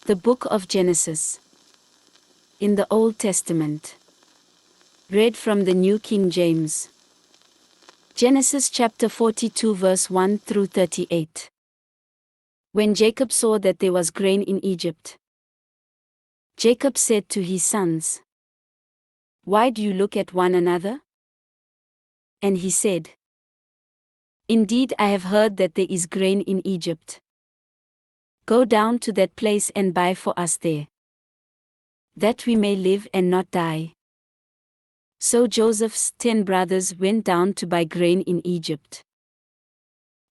The Book of Genesis. In the Old Testament. Read from the New King James. Genesis chapter 42 verse 1 through 38. When Jacob saw that there was grain in Egypt, Jacob said to his sons, "Why do you look at one another?" And he said, "Indeed, I have heard that there is grain in Egypt. Go down to that place and buy for us there, that we may live and not die." So Joseph's 10 brothers went down to buy grain in Egypt.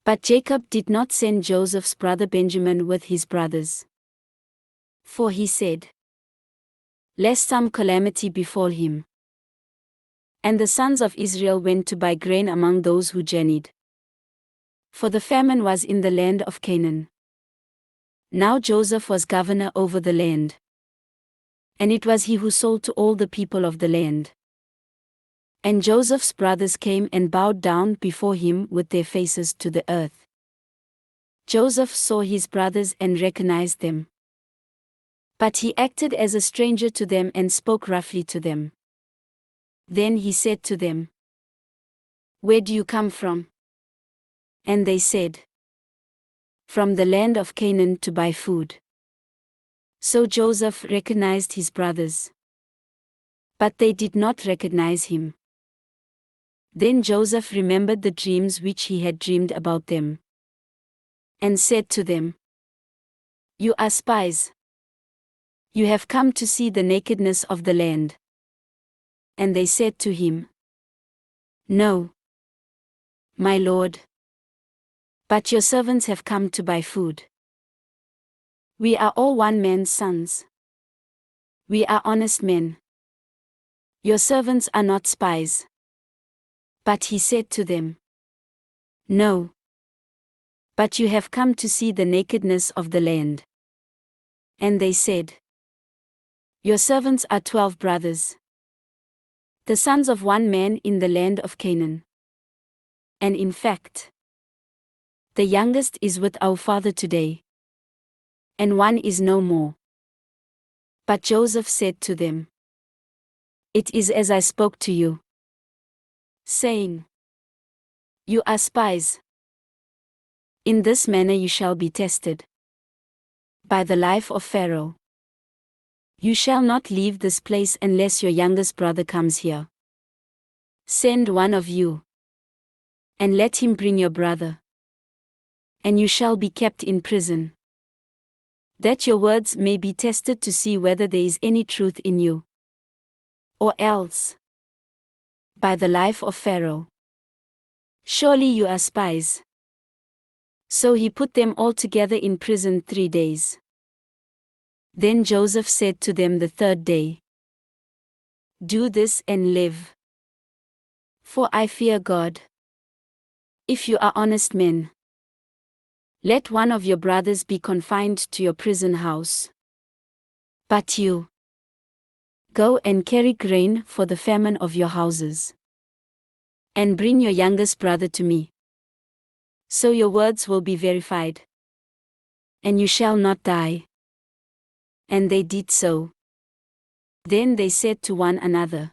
But Jacob did not send Joseph's brother Benjamin with his brothers. For he said, "Lest some calamity befall him." And the sons of Israel went to buy grain among those who journeyed. For the famine was in the land of Canaan. Now Joseph was governor over the land. And it was he who sold to all the people of the land. And Joseph's brothers came and bowed down before him with their faces to the earth. Joseph saw his brothers and recognized them. But he acted as a stranger to them and spoke roughly to them. Then he said to them, "Where do you come from?" And they said, "From the land of Canaan to buy food." So Joseph recognized his brothers. But they did not recognize him. Then Joseph remembered the dreams which he had dreamed about them, and said to them, "You are spies. You have come to see the nakedness of the land." And they said to him, "No, my lord. But your servants have come to buy food. We are all one man's sons. We are honest men. Your servants are not spies." But he said to them, "No, but you have come to see the nakedness of the land." And they said, "Your servants are 12 brothers, the sons of one man in the land of Canaan. And in fact, the youngest is with our father today, and one is no more." But Joseph said to them, "It is as I spoke to you, saying, 'You are spies.' In this manner you shall be tested by the life of Pharaoh. You shall not leave this place unless your youngest brother comes here. Send one of you, and let him bring your brother, and you shall be kept in prison, that your words may be tested to see whether there is any truth in you. Or else, by the life of Pharaoh, surely you are spies." So he put them all together in prison 3 days. Then Joseph said to them the third day, "Do this and live. For I fear God. If you are honest men, let one of your brothers be confined to your prison house. But you, go and carry grain for the famine of your houses. And bring your youngest brother to me. So your words will be verified, and you shall not die." And they did so. Then they said to one another,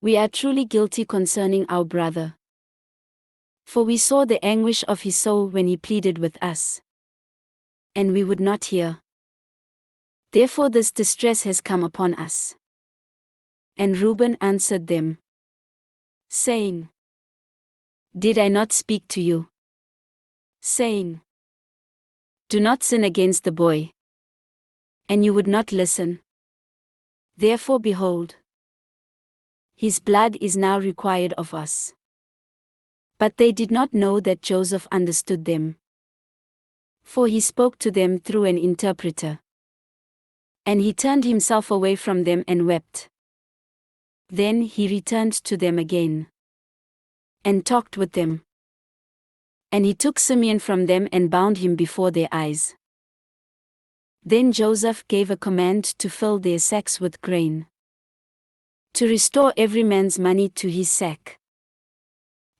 "We are truly guilty concerning our brother. For we saw the anguish of his soul when he pleaded with us, and we would not hear. Therefore this distress has come upon us." And Reuben answered them, saying, "Did I not speak to you, saying, 'Do not sin against the boy'? And you would not listen. Therefore behold, his blood is now required of us." But they did not know that Joseph understood them, for he spoke to them through an interpreter. And he turned himself away from them and wept. Then he returned to them again, and talked with them. And he took Simeon from them and bound him before their eyes. Then Joseph gave a command to fill their sacks with grain, to restore every man's money to his sack,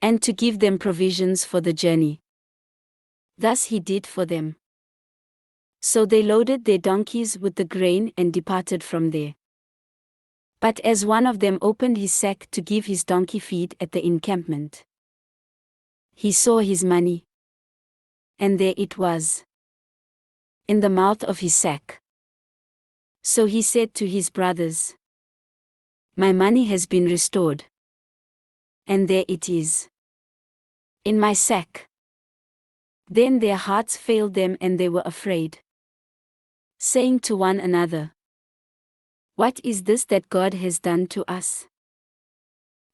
and to give them provisions for the journey. Thus he did for them. So they loaded their donkeys with the grain and departed from there. But as one of them opened his sack to give his donkey feed at the encampment, he saw his money. And there it was, in the mouth of his sack. So he said to his brothers, "My money has been restored. And there it is, in my sack." Then their hearts failed them and they were afraid, saying to one another, "What is this that God has done to us?"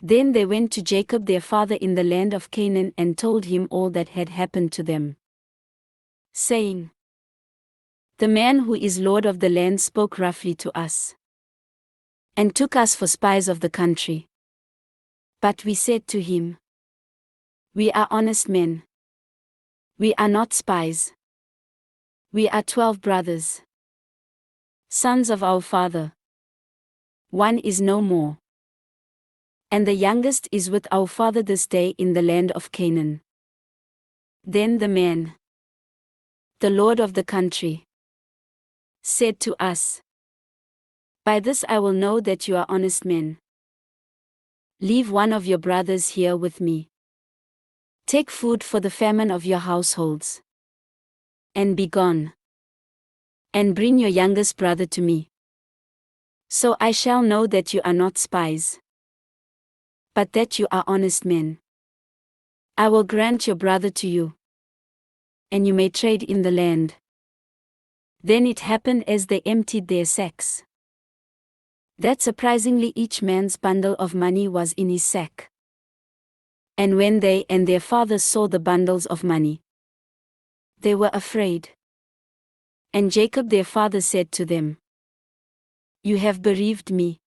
Then they went to Jacob their father in the land of Canaan and told him all that had happened to them, saying, "The man who is Lord of the land spoke roughly to us, and took us for spies of the country. But we said to him, 'We are honest men. We are not spies. We are 12 brothers, sons of our father. One is no more, and the youngest is with our father this day in the land of Canaan.' Then the man, the lord of the country, said to us, 'By this I will know that you are honest men. Leave one of your brothers here with me. Take food for the famine of your households, and be gone. And bring your youngest brother to me. So I shall know that you are not spies, but that you are honest men. I will grant your brother to you, and you may trade in the land.' Then it happened as they emptied their sacks, that surprisingly each man's bundle of money was in his sack. And when they and their fathers saw the bundles of money, they were afraid. And Jacob their father said to them, 'You have bereaved me.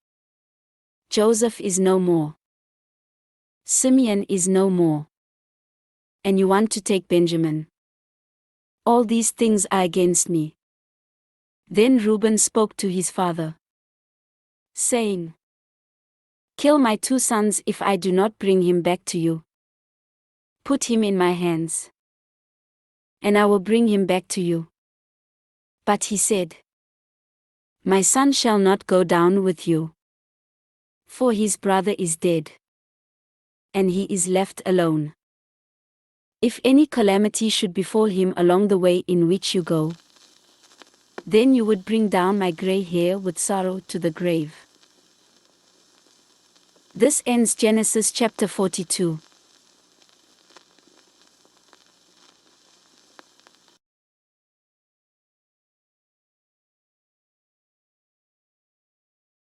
Joseph is no more. Simeon is no more. And you want to take Benjamin. All these things are against me.' Then Reuben spoke to his father, saying, 'Kill my 2 sons if I do not bring him back to you. Put him in my hands, and I will bring him back to you.' But he said, 'My son shall not go down with you, for his brother is dead, and he is left alone. If any calamity should befall him along the way in which you go, then you would bring down my gray hair with sorrow to the grave.'" This ends Genesis chapter 42.